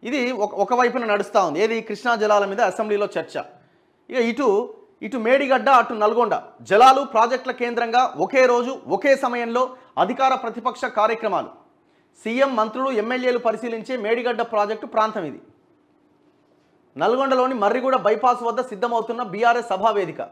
ఇది ఒక వైపున నడుస్తూ ఉంది. ఏది కృష్ణా జలాల మీద అసెంబ్లీలో చర్చ. ఇక ఇటు మేడిగడ్డ అటు నల్గొండ జలాలు ప్రాజెక్టుల కేంద్రంగా ఒకే రోజు ఒకే సమయంలో అధికార ప్రతిపక్ష కార్యక్రమాలు. సీఎం మంత్రులు ఎమ్మెల్యేలు పరిశీలించే మేడిగడ్డ ప్రాజెక్టు ప్రాంతం ఇది. నల్గొండలోని మర్రిగూడ బైపాస్ వద్ద సిద్ధమవుతున్న బీఆర్ఎస్ సభావేదిక.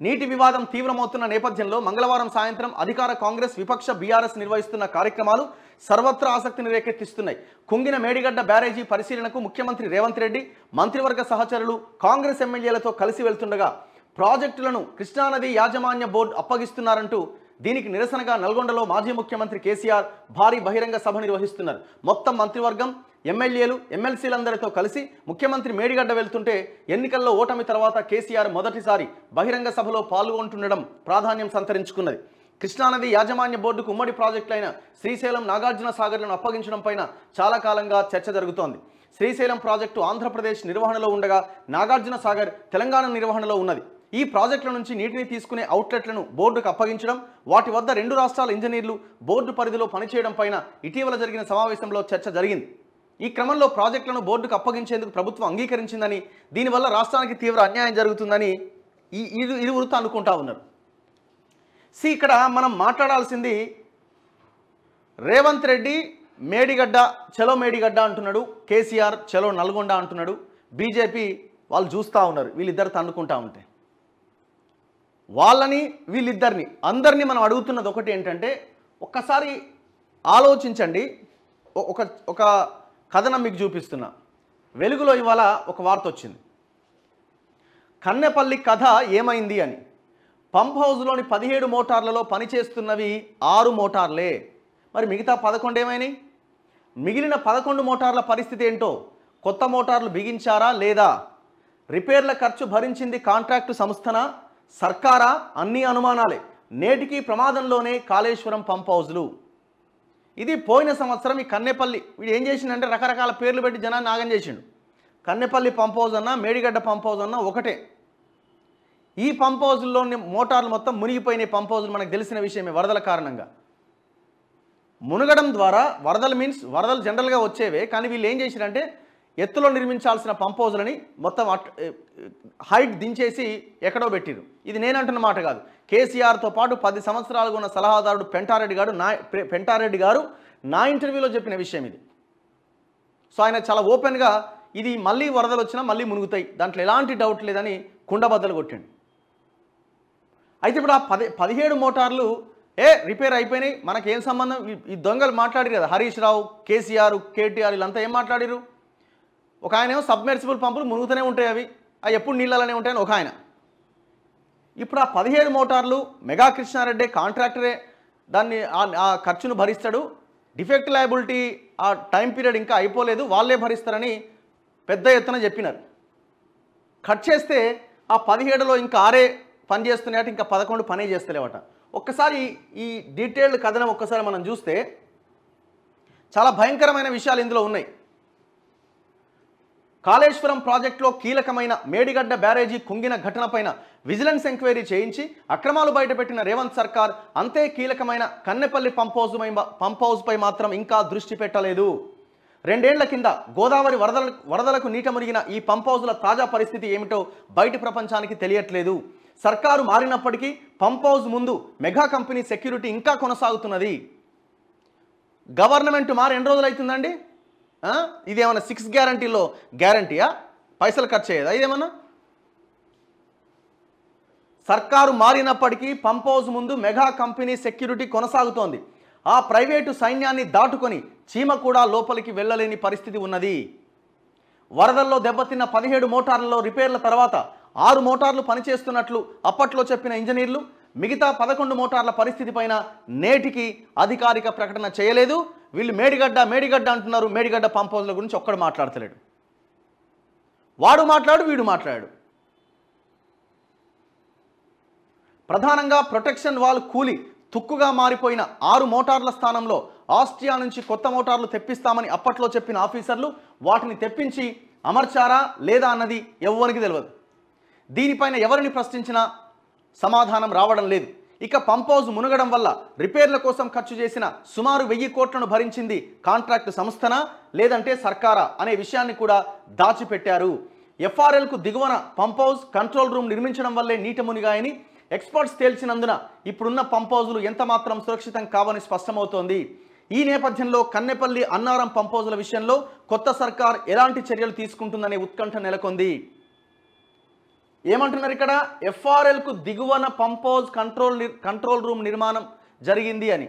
నీటి వివాదం తీవ్రమవుతున్న నేపథ్యంలో మంగళవారం సాయంత్రం అధికార కాంగ్రెస్ విపక్ష బీఆర్ఎస్ నిర్వహిస్తున్న కార్యక్రమాలు సర్వత్రా ఆసక్తిని రేకెత్తిస్తున్నాయి. కుంగిన మేడిగడ్డ బ్యారేజీ పరిశీలనకు ముఖ్యమంత్రి రేవంత్ రెడ్డి మంత్రివర్గ సహచరులు కాంగ్రెస్ ఎమ్మెల్యేలతో కలిసి వెళ్తుండగా ప్రాజెక్టులను కృష్ణానది యాజమాన్య బోర్డు అప్పగిస్తున్నారంటూ దీనికి నిరసనగా నల్గొండలో మాజీ ముఖ్యమంత్రి కేసీఆర్ భారీ బహిరంగ సభ నిర్వహిస్తున్నారు. మొత్తం మంత్రివర్గం ఎమ్మెల్యేలు ఎమ్మెల్సీలందరితో కలిసి ముఖ్యమంత్రి మేడిగడ్డ వెళ్తుంటే ఎన్నికల్లో ఓటమి తర్వాత కేసీఆర్ మొదటిసారి బహిరంగ సభలో పాల్గొంటుండడం ప్రాధాన్యం సంతరించుకున్నది. కృష్ణానది యాజమాన్య బోర్డుకు ఉమ్మడి ప్రాజెక్టులైన శ్రీశైలం నాగార్జున సాగర్లను అప్పగించడం పైన చాలా కాలంగా చర్చ జరుగుతోంది. శ్రీశైలం ప్రాజెక్టు ఆంధ్రప్రదేశ్ నిర్వహణలో ఉండగా నాగార్జున సాగర్ తెలంగాణ నిర్వహణలో ఉన్నది. ఈ ప్రాజెక్టుల నుంచి నీటిని తీసుకునే అవుట్లెట్లను బోర్డుకు అప్పగించడం, వాటి వద్ద రెండు రాష్ట్రాల ఇంజనీర్లు బోర్డు పరిధిలో పనిచేయడం పైన ఇటీవల జరిగిన సమావేశంలో చర్చ జరిగింది. ఈ క్రమంలో ప్రాజెక్టులను బోర్డుకు అప్పగించేందుకు ప్రభుత్వం అంగీకరించిందని, దీనివల్ల రాష్ట్రానికి తీవ్ర అన్యాయం జరుగుతుందని ఇరువురుతో అనుకుంటా ఉన్నారు. ఇక్కడ మనం మాట్లాడాల్సింది రేవంత్ రెడ్డి మేడిగడ్డ చలో మేడిగడ్డ అంటున్నాడు, కేసీఆర్ చలో నల్గొండ అంటున్నాడు, బీజేపీ వాళ్ళు చూస్తూ ఉన్నారు వీళ్ళిద్దరు తన్నుకుంటా ఉంటే. వాళ్ళని వీళ్ళిద్దరిని అందరినీ మనం అడుగుతున్నది ఒకటి ఏంటంటే, ఒక్కసారి ఆలోచించండి. ఒక కథనం మీకు చూపిస్తున్నా. వెలుగులో ఇవాళ ఒక వార్త వచ్చింది, కన్నెపల్లి కథ ఏమైంది అని. పంప్ హౌస్లోని 17 మోటార్లలో పనిచేస్తున్నవి 6 మోటార్లే. మరి మిగతా 11 ఏమైనాయి? మిగిలిన 11 మోటార్ల పరిస్థితి ఏంటో? కొత్త మోటార్లు బిగించారా లేదా? రిపేర్ల ఖర్చు భరించింది కాంట్రాక్టు సంస్థనా, సర్కారా? అన్ని అనుమానాలే. నేటికి ప్రమాదంలోనే కాళేశ్వరం పంప్ హౌజ్లు. ఇది పోయిన సంవత్సరం ఈ కన్నెపల్లి వీడు ఏం చేసిండంటే రకరకాల పేర్లు పెట్టి జనాన్ని నాగం చేసిండు. కన్నెపల్లి పంప్ హౌజ్ అన్నా మేడిగడ్డ పంప్ హౌజ్ అన్నా ఒకటే. ఈ పంప్ హౌజ్లోని మోటార్లు మొత్తం మునిగిపోయినాయి. పంప్ హౌజ్లు మనకు తెలిసిన విషయమే, వరదల కారణంగా. మునగడం ద్వారా వరదలు జనరల్గా వచ్చేవే, కానీ వీళ్ళు ఏం చేశారంటే ఎత్తులో నిర్మించాల్సిన పంప్ హౌజ్లని మొత్తం హైట్ దించేసి ఎక్కడో పెట్టిరు. ఇది నేనంటున్న మాట కాదు. కేసీఆర్తో పాటు 10 సంవత్సరాలుగా ఉన్న సలహాదారుడు పెంటారెడ్డి గారు నా ఇంటర్వ్యూలో చెప్పిన విషయం ఇది. సో ఆయన చాలా ఓపెన్గా ఇది మళ్ళీ వరదలు వచ్చినా మళ్ళీ మునుగుతాయి, దాంట్లో ఎలాంటి డౌట్ లేదని కుండబద్దలు కొట్టిండు. అయితే ఇప్పుడు ఆ 17 మోటార్లు రిపేర్ అయిపోయినాయి, మనకేం సంబంధం? ఈ దొంగలు మాట్లాడారు కదా, హరీష్ రావు, కేసీఆర్, కేటీఆర్ వీళ్ళంతా ఏం మాట్లాడారు? ఒక ఆయన ఏమో సబ్మెర్సిబుల్ పంపులు మునుగుతూనే ఉంటాయి, అవి ఎప్పుడు నీళ్ళనే ఉంటాయని ఒక ఆయన. ఇప్పుడు ఆ 17 మోటార్లు మెగా కృష్ణారెడ్డి కాంట్రాక్టరే దాన్ని ఆ ఖర్చును భరిస్తాడు, డిఫెక్ట్ లయబిలిటీ ఆ టైం పీరియడ్ ఇంకా అయిపోలేదు, వాళ్ళే భరిస్తారని పెద్ద ఎత్తున చెప్పినారు. కట్ చేస్తే ఆ 17లో ఇంకా 6 పని చేస్తున్నాయట, ఇంకా 11 పనే చేస్తలేవట. ఒక్కసారి ఈ డీటెయిల్డ్ కథనం ఒక్కసారి మనం చూస్తే చాలా భయంకరమైన విషయాలు ఇందులో ఉన్నాయి. కాళేశ్వరం ప్రాజెక్టులో కీలకమైన మేడిగడ్డ బ్యారేజీ కుంగిన ఘటనపైన విజిలెన్స్ ఎంక్వైరీ చేయించి అక్రమాలు బయటపెట్టిన రేవంత్ సర్కార్ అంతే కీలకమైన కన్నెపల్లి పంప్ హౌస్పై మాత్రం ఇంకా దృష్టి పెట్టలేదు. 2 ఏళ్ల కింద గోదావరి వరదలకు నీట మునిగిన ఈ పంప్ హౌస్ల తాజా పరిస్థితి ఏమిటో బయటి ప్రపంచానికి తెలియట్లేదు. సర్కారు మారినప్పటికీ పంప్ హౌస్ ముందు మెగా కంపెనీ సెక్యూరిటీ ఇంకా కొనసాగుతున్నది. గవర్నమెంట్ మారి ఎన్ని రోజులు అవుతుందండి? ఇదేమన్నా 6 గ్యారంటీలో గ్యారంటీయా? పైసలు ఖర్చు అయ్యేదా ఇదేమన్నా? సర్కారు మారినప్పటికీ పంప్ హౌస్ ముందు మెగా కంపెనీ సెక్యూరిటీ కొనసాగుతోంది. ఆ ప్రైవేటు సైన్యాన్ని దాటుకొని చీమ కూడా లోపలికి వెళ్ళలేని పరిస్థితి ఉన్నది. వరదల్లో దెబ్బతిన్న 17 మోటార్లలో రిపేర్ల తర్వాత 6 మోటార్లు పనిచేస్తున్నట్లు అప్పట్లో చెప్పిన ఇంజనీర్లు మిగతా 11 మోటార్ల పరిస్థితి పైన నేటికి అధికారిక ప్రకటన చేయలేదు. వీళ్ళు మేడిగడ్డ అంటున్నారు, మేడిగడ్డ పంప్ హౌస్ల గురించి ఒక్కడు మాట్లాడతలేడు. వాడు మాట్లాడు, వీడు మాట్లాడు. ప్రధానంగా ప్రొటెక్షన్ వాల్ కూలి తుక్కుగా మారిపోయిన 6 మోటార్ల స్థానంలో ఆస్ట్రియా నుంచి కొత్త మోటార్లు తెప్పిస్తామని అప్పట్లో చెప్పిన ఆఫీసర్లు వాటిని తెప్పించి అమర్చారా లేదా అన్నది ఎవ్వరికి తెలియదు. దీనిపైన ఎవరిని ప్రశ్నించినా సమాధానం రావడం లేదు. ఇక పంప్ హౌస్ మునగడం వల్ల రిపేర్ల కోసం ఖర్చు చేసిన సుమారు 1000 కోట్లను భరించింది కాంట్రాక్ట్ సంస్థనా లేదంటే సర్కారా అనే విషయాన్ని కూడా దాచిపెట్టారు. ఎఫ్ఆర్ఎల్కు దిగువన పంప్ హౌస్ కంట్రోల్ రూమ్ నిర్మించడం వల్లే నీట మునిగాయని ఎక్స్పర్ట్స్ తేల్చినందున ఇప్పుడున్న పంప్ హౌజులు ఎంత మాత్రం సురక్షితం కావని స్పష్టమవుతోంది. ఈ నేపథ్యంలో కన్నెపల్లి అన్నారం పంప్ హౌజుల విషయంలో కొత్త సర్కార్ ఎలాంటి చర్యలు తీసుకుంటుందనే ఉత్కంఠ నెలకొంది. ఏమంటున్నారు ఇక్కడ? ఎఫ్ఆర్ఎల్కు దిగువన పంప్ హౌస్ కంట్రోల్ రూమ్ నిర్మాణం జరిగింది అని.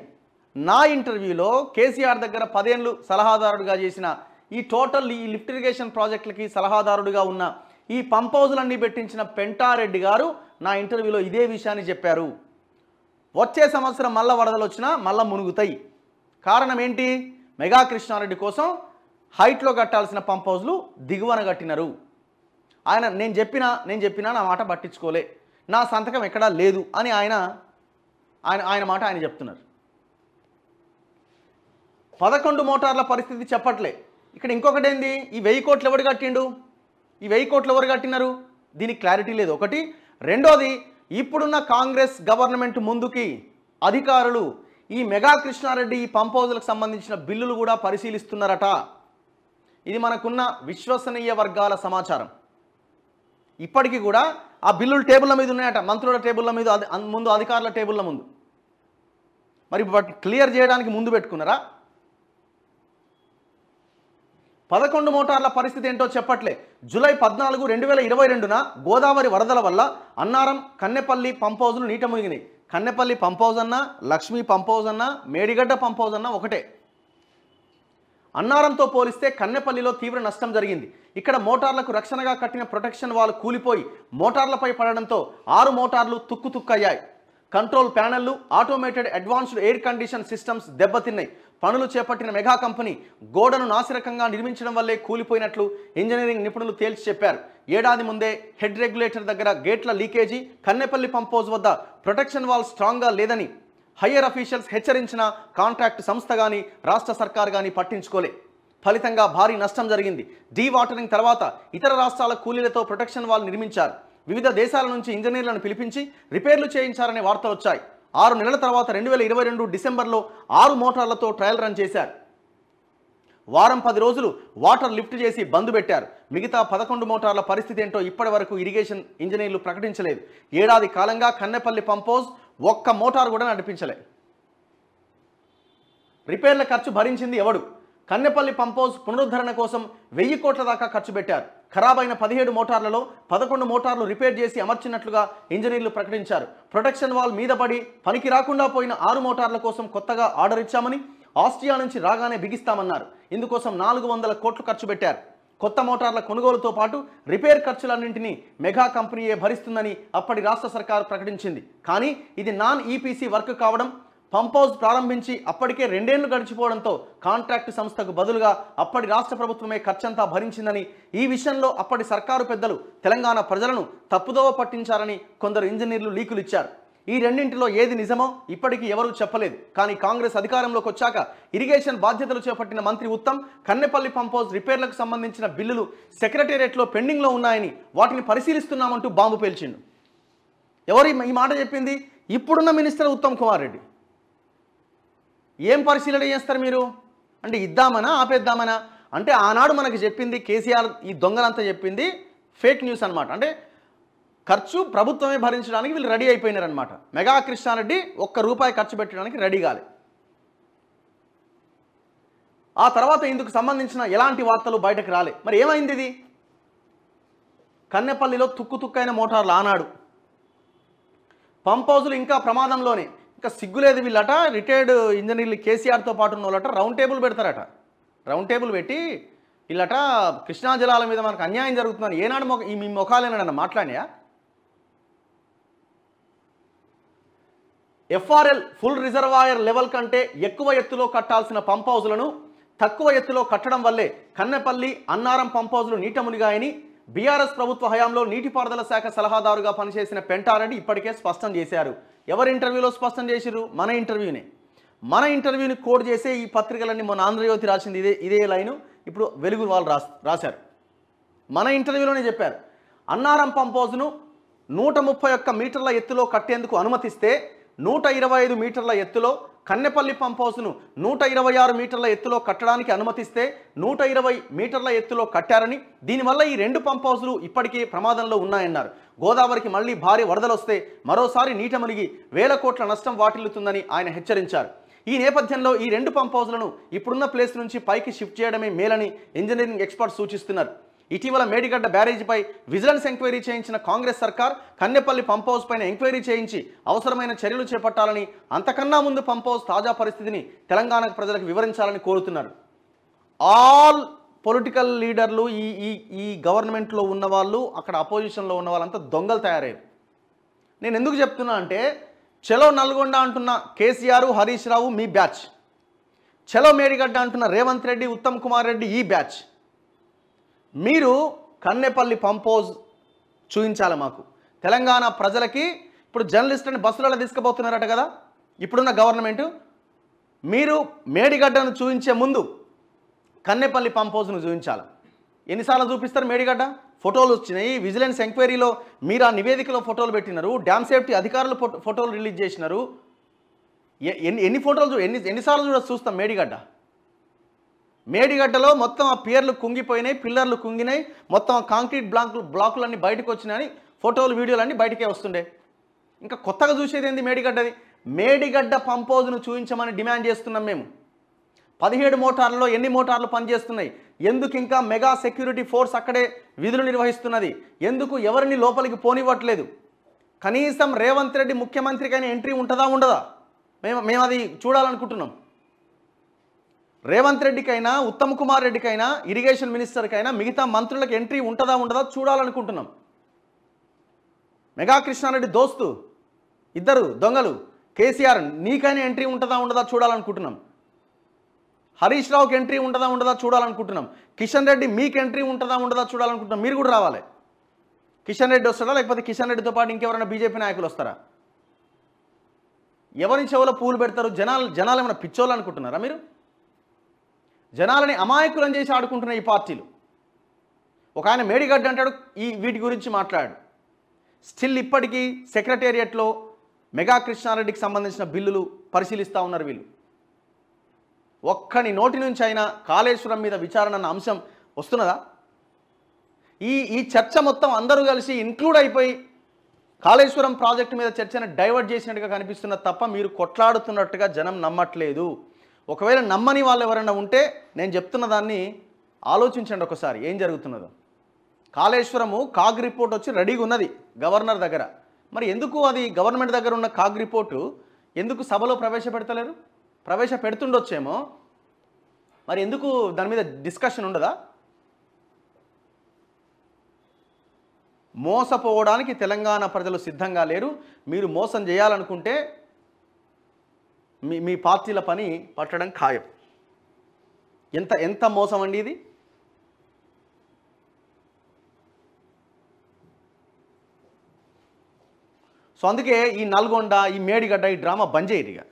నా ఇంటర్వ్యూలో కేసీఆర్ దగ్గర 10 ఏళ్ళు సలహాదారుడిగా చేసిన ఈ లిఫ్ట్ ఇరిగేషన్ ప్రాజెక్టులకి సలహాదారుడిగా ఉన్న ఈ పంప్ హౌజులన్నీ పెట్టించిన పెంటారెడ్డి గారు నా ఇంటర్వ్యూలో ఇదే విషయాన్ని చెప్పారు. వచ్చే సంవత్సరం మళ్ళా వరదలు వచ్చినా మళ్ళా మునుగుతాయి. కారణం ఏంటి? మెగా కృష్ణారెడ్డి కోసం హైట్లో కట్టాల్సిన పంప్ హౌజులు దిగువన కట్టినారు. నేను చెప్పినా నా మాట పట్టించుకోలే, నా సంతకం ఎక్కడా లేదు అని ఆయన మాట ఆయన చెప్తున్నారు. 11 మోటార్ల పరిస్థితి చెప్పట్లే. ఇక్కడ ఇంకొకటి ఏంది? ఈ 1000 కోట్లు ఎవరు కట్టిండు? ఈ 1000 కోట్లు ఎవరు కట్టినారు? దీనికి క్లారిటీ లేదు ఒకటి. రెండోది, ఇప్పుడున్న కాంగ్రెస్ గవర్నమెంట్ ముందుకి అధికారులు ఈ మెగా కృష్ణారెడ్డి ఈ పంప్ హౌజులకు సంబంధించిన బిల్లులు కూడా పరిశీలిస్తున్నారట. ఇది మనకున్న విశ్వసనీయ వర్గాల సమాచారం. ఇప్పటికీ కూడా ఆ బిల్లులు టేబుల్ల మీద ఉన్నాయట, మంత్రుల టేబుల్ల మీద ముందు, అధికారుల టేబుల్ల ముందు. మరి వాటిని క్లియర్ చేయడానికి ముందు పెట్టుకున్నారా? 11 మోటార్ల పరిస్థితి ఏంటో చెప్పట్లే. జూలై 14, 2022న గోదావరి వరదల వల్ల అన్నారం కన్నెపల్లి పంప్ హౌజులు నీట మునిగినాయి. కన్నెపల్లి పంప్ హౌజ్ అన్నా, లక్ష్మీ పంప్ హౌజ్ అన్నా, మేడిగడ్డ పంప్ హౌజ్ అన్నా ఒకటే. అన్నారంతో పోలిస్తే కన్నెపల్లిలో తీవ్ర నష్టం జరిగింది. ఇక్కడ మోటార్లకు రక్షణగా కట్టిన ప్రొటెక్షన్ వాల్ కూలిపోయి మోటార్లపై పడడంతో 6 మోటార్లు తుక్కయ్యాయి. కంట్రోల్ ప్యానెళ్లు, automated advanced air condition systems దెబ్బతిన్నాయి. పనులు చేపట్టిన మెగా కంపెనీ గోడను నాసిరకంగా నిర్మించడం వల్లే కూలిపోయినట్లు ఇంజనీరింగ్ నిపుణులు తేల్చి చెప్పారు. ఏడాది ముందే హెడ్ రెగ్యులేటర్ దగ్గర గేట్ల లీకేజీ, కన్నెపల్లి పంప్ హౌజ్ వద్ద ప్రొటెక్షన్ వాల్ స్ట్రాంగ్గా లేదని హయ్యర్ అఫీషియల్స్ హెచ్చరించిన కాంట్రాక్ట్ సంస్థ కానీ రాష్ట్ర సర్కార్ కానీ పట్టించుకోలే. ఫలితంగా భారీ నష్టం జరిగింది. డీ వాటరింగ్ తర్వాత ఇతర రాష్ట్రాల కూలీలతో ప్రొటెక్షన్ వాల్ నిర్మించారు. వివిధ దేశాల నుంచి ఇంజనీర్లను పిలిపించి రిపేర్లు చేయించారనే వార్తలు వచ్చాయి. 6 నెలల తర్వాత 2022 డిసెంబర్లో 6 మోటార్లతో ట్రయల్ రన్ చేశారు. వారం 10 రోజులు వాటర్ లిఫ్ట్ చేసి బంద్ పెట్టారు. మిగతా 11 మోటార్ల పరిస్థితి ఏంటో ఇప్పటి వరకు ఇరిగేషన్ ఇంజనీర్లు ప్రకటించలేదు. ఏడాది కాలంగా కన్నెపల్లి పంప్ హౌజ్ ఒక్క మోటార్ కూడా నడిపించలే. రిపేర్ల ఖర్చు భరించింది ఎవడు? కన్నెపల్లి పంప్ హౌజ్ పునరుద్ధరణ కోసం 1000 కోట్ల దాకా ఖర్చు పెట్టారు. ఖరాబైన 17 మోటార్లలో 11 మోటార్లు రిపేర్ చేసి అమర్చినట్లుగా ఇంజనీర్లు ప్రకటించారు. ప్రొటెక్షన్ వాల్ మీద పడి పనికి రాకుండా పోయిన 6 మోటార్ల కోసం కొత్తగా ఆర్డర్ ఇచ్చామని, ఆస్ట్రియా నుంచి రాగానే బిగిస్తామన్నారు. ఇందుకోసం 400 కోట్లు ఖర్చు పెట్టారు. కొత్త మోటార్ల కొనుగోలుతో పాటు రిపేర్ ఖర్చులన్నింటినీ మెగా కంపెనీయే భరిస్తుందని అప్పటి రాష్ట్ర సర్కారు ప్రకటించింది. కానీ ఇది నాన్ ఈపీసీ వర్క్ కావడం, పంప్ హౌజ్ ప్రారంభించి అప్పటికే 2 ఏళ్లు గడిచిపోవడంతో కాంట్రాక్టు సంస్థకు బదులుగా అప్పటి రాష్ట్ర ప్రభుత్వమే ఖర్చంతా భరించిందని, ఈ విషయంలో అప్పటి సర్కారు పెద్దలు తెలంగాణ ప్రజలను తప్పుదోవ పట్టించారని కొందరు ఇంజనీర్లు లీకులు ఇచ్చారు. ఈ రెండింటిలో ఏది నిజమో ఇప్పటికీ ఎవరూ చెప్పలేదు. కానీ కాంగ్రెస్ అధికారంలోకి వచ్చాక ఇరిగేషన్ బాధ్యతలు చేపట్టిన మంత్రి ఉత్తమ్ కన్నెపల్లి పంప్ హౌజ్ రిపేర్లకు సంబంధించిన బిల్లులు సెక్రటేరియట్లో పెండింగ్లో ఉన్నాయని, వాటిని పరిశీలిస్తున్నామంటూ బాంబు పేల్చిండు. ఎవరు ఈ మాట చెప్పింది? ఇప్పుడున్న మినిస్టర్ ఉత్తమ్ కుమార్ రెడ్డి. ఏం పరిశీలన చేస్తారు మీరు? అంటే ఇద్దామనా ఆపేద్దామనా? అంటే ఆనాడు మనకు చెప్పింది కేసీఆర్, ఈ దొంగలంతా చెప్పింది ఫేక్ న్యూస్ అనమాట. అంటే ఖర్చు ప్రభుత్వమే భరించడానికి వీళ్ళు రెడీ అయిపోయినారనమాట. మెగా కృష్ణారెడ్డి ₹1 ఖర్చు పెట్టడానికి రెడీ కాలే. ఆ తర్వాత ఇందుకు సంబంధించిన ఎలాంటి వార్తలు బయటకు రాలే. మరి ఏమైంది? ఇది కన్నెపల్లిలో తుక్కైన మోటార్లు ఆనాడు. పంప్ హౌజులు ఇంకా ప్రమాదంలోనే. ఇంకా సిగ్గులేదు వీళ్ళట. రిటైర్డ్ ఇంజనీర్లు కేసీఆర్తో పాటు ఉన్న వాళ్ళట రౌండ్ టేబుల్ పెడతారట. రౌండ్ టేబుల్ పెట్టి వీళ్ళట కృష్ణా జలాల మీద మనకు అన్యాయం జరుగుతుందని ఏనాడు మీ ముఖాలేనన్న మాట్లాడినా? ఎఫ్ఆర్ఎల్ ఫుల్ రిజర్వాయర్ లెవెల్ కంటే ఎక్కువ ఎత్తులో కట్టాల్సిన పంప్ హౌజులను తక్కువ ఎత్తులో కట్టడం వల్లే కన్నెపల్లి, అన్నారం పంప్ హౌజులు నీట మునిగాయని బీఆర్ఎస్ ప్రభుత్వ హయాంలో నీటిపారుదల శాఖ సలహాదారుగా పనిచేసిన పెంటారెడ్డి ఇప్పటికే స్పష్టం చేశారు. ఎవరి ఇంటర్వ్యూలో స్పష్టం చేసిరు? మన ఇంటర్వ్యూనే. మన ఇంటర్వ్యూని కోడ్ చేసే ఈ పత్రికలన్నీ మన ఆంధ్రజ్యోతి రాసింది ఇదే లైను. ఇప్పుడు వెలుగు వాళ్ళు రాశారు. మన ఇంటర్వ్యూలోనే చెప్పారు. అన్నారం పంప్ హౌజ్ను 131 మీటర్ల ఎత్తులో కట్టేందుకు అనుమతిస్తే 125 మీటర్ల ఎత్తులో కన్నెపల్లి పంప్ హౌస్ను 126 మీటర్ల ఎత్తులో కట్టడానికి అనుమతిస్తే 120 మీటర్ల ఎత్తులో కట్టారని, దీనివల్ల ఈ 2 పంప్ హౌస్లు ఇప్పటికే ప్రమాదంలో ఉన్నాయన్నారు. గోదావరికి మళ్లీ భారీ వరదలు వస్తే మరోసారి నీట మునిగి వేల కోట్ల నష్టం వాటిల్లుతుందని ఆయన హెచ్చరించారు. ఈ నేపథ్యంలో ఈ 2 పంప్ హౌస్లను ఇప్పుడున్న ప్లేస్ నుంచి పైకి షిఫ్ట్ చేయడమే మేలని ఇంజనీరింగ్ ఎక్స్పర్ట్స్ సూచిస్తున్నారు. ఇటీవల మేడిగడ్డ బ్యారేజీపై విజిలెన్స్ ఎంక్వైరీ చేయించిన కాంగ్రెస్ సర్కార్ కన్నెపల్లి పంప్ హౌస్ పైన ఎంక్వైరీ చేయించి అవసరమైన చర్యలు చేపట్టాలని, అంతకన్నా ముందు పంప్ హౌస్ తాజా పరిస్థితిని తెలంగాణ ప్రజలకు వివరించాలని కోరుతున్నారు. ఆల్ పొలిటికల్ లీడర్లు ఈ గవర్నమెంట్లో ఉన్న వాళ్ళు, అక్కడ అపోజిషన్లో ఉన్న వాళ్ళంతా దొంగలు తయారయ్యారు. నేను ఎందుకు చెప్తున్నా అంటే, చలో నల్గొండ అంటున్న కేసీఆర్, హరీష్ రావు మీ బ్యాచ్, చలో మేడిగడ్డ అంటున్న రేవంత్ రెడ్డి, ఉత్తమ్ కుమార్ రెడ్డి ఈ బ్యాచ్. మీరు కన్నెపల్లి పంప్ హౌస్ చూపించాలి మాకు. తెలంగాణ ప్రజలకి ఇప్పుడు జర్నలిస్టులను బస్సులలో తీసుకుపోతున్నారట కదా ఇప్పుడున్న గవర్నమెంట్. మీరు మేడిగడ్డను చూపించే ముందు కన్నెపల్లి పంప్ హౌస్ను చూపించాలి. ఎన్నిసార్లు చూపిస్తారు మేడిగడ్డ? ఫోటోలు వచ్చినాయి, విజిలెన్స్ ఎంక్వైరీలో మీరు ఆ నివేదికలో ఫోటోలు పెట్టినారు, డ్యామ్ సేఫ్టీ అధికారులు ఫోటోలు రిలీజ్ చేసినారు. ఎన్ని ఫోటోలు ఎన్నిసార్లు చూస్తాం మేడిగడ్డ? మేడిగడ్డలో మొత్తం ఆ పియర్లు కుంగిపోయినాయి, పిల్లర్లు కుంగినాయి, మొత్తం కాంక్రీట్ బ్లాకులన్నీ బయటకు వచ్చినాయని ఫోటోలు వీడియోలన్నీ బయటకే వస్తుండే. ఇంకా కొత్తగా చూసేది ఏంది మేడిగడ్డది? మేడిగడ్డ పంప్ హౌస్ను చూపించమని డిమాండ్ చేస్తున్నాం మేము. 17 మోటార్లలో ఎన్ని మోటార్లు పనిచేస్తున్నాయి? ఎందుకు ఇంకా మెగా సెక్యూరిటీ ఫోర్స్ అక్కడే విధులు నిర్వహిస్తున్నది? ఎందుకు ఎవరిని లోపలికి పోనివ్వట్లేదు? కనీసం రేవంత్ రెడ్డి ముఖ్యమంత్రికైనా ఎంట్రీ ఉంటుందా ఉండదా? మేము అది చూడాలనుకుంటున్నాం. రేవంత్ రెడ్డికైనా, ఉత్తమ్ కుమార్ రెడ్డికైనా, ఇరిగేషన్ మినిస్టర్కైనా, మిగతా మంత్రులకు ఎంట్రీ ఉంటుందా ఉండదా చూడాలనుకుంటున్నాం. మెగా కృష్ణారెడ్డి దోస్తు ఇద్దరు దొంగలు, కేసీఆర్ నీకైనా ఎంట్రీ ఉంటుందా ఉండదా చూడాలనుకుంటున్నాం. హరీష్ రావుకి ఎంట్రీ ఉంటుందా ఉండదా చూడాలనుకుంటున్నాం. కిషన్ రెడ్డి మీకు ఎంట్రీ ఉంటుందా ఉండదా చూడాలనుకుంటున్నాం. మీరు కూడా రావాలి. కిషన్ రెడ్డి వస్తాడా, లేకపోతే కిషన్ రెడ్డితో పాటు ఇంకెవరైనా బీజేపీ నాయకులు వస్తారా? ఎవరి చెవులో పూలు పెడతారు? జనాలు ఏమైనా పిచ్చోళ్ళు అనుకుంటున్నారా మీరు? జనాలని అమాయకులను చేసి ఆడుకుంటున్న ఈ పార్టీలు. ఒక ఆయన మేడిగడ్డ అంటాడు, వీటి గురించి మాట్లాడాడు. స్టిల్ ఇప్పటికీ సెక్రటేరియట్లో మెగా కృష్ణారెడ్డికి సంబంధించిన బిల్లులు పరిశీలిస్తూ ఉన్నారు వీళ్ళు. ఒక్కని నోటి నుంచి అయినా కాళేశ్వరం మీద విచారణ అన్న అంశం వస్తున్నదా? ఈ చర్చ మొత్తం అందరూ కలిసి ఇంక్లూడ్ అయిపోయి కాళేశ్వరం ప్రాజెక్టు మీద చర్చను డైవర్ట్ చేసినట్టుగా కనిపిస్తున్నది తప్ప మీరు కొట్లాడుతున్నట్టుగా జనం నమ్మట్లేదు. ఒకవేళ నమ్మని వాళ్ళు ఎవరైనా ఉంటే నేను చెప్తున్న దాన్ని ఆలోచించండి ఒకసారి ఏం జరుగుతున్నదో. కాళేశ్వరము కాగ్ రిపోర్ట్ వచ్చి రెడీగా ఉన్నది గవర్నర్ దగ్గర. మరి ఎందుకు అది గవర్నమెంట్ దగ్గర ఉన్న కాగ్ రిపోర్టు ఎందుకు సభలో ప్రవేశపెడతలేరు? ప్రవేశపెడుతుండొచ్చేమో, మరి ఎందుకు దాని మీద డిస్కషన్ ఉండదా? మోసపోవడానికి తెలంగాణ ప్రజలు సిద్ధంగా లేరు. మీరు మోసం చేయాలనుకుంటే మీ పార్టీల పని పట్టడం ఖాయం. ఎంత మోసం అండి ఇది. సో అందుకే ఈ నల్గొండ, ఈ మేడిగడ్డ, ఈ డ్రామా బంద్ చేయరు ఇక.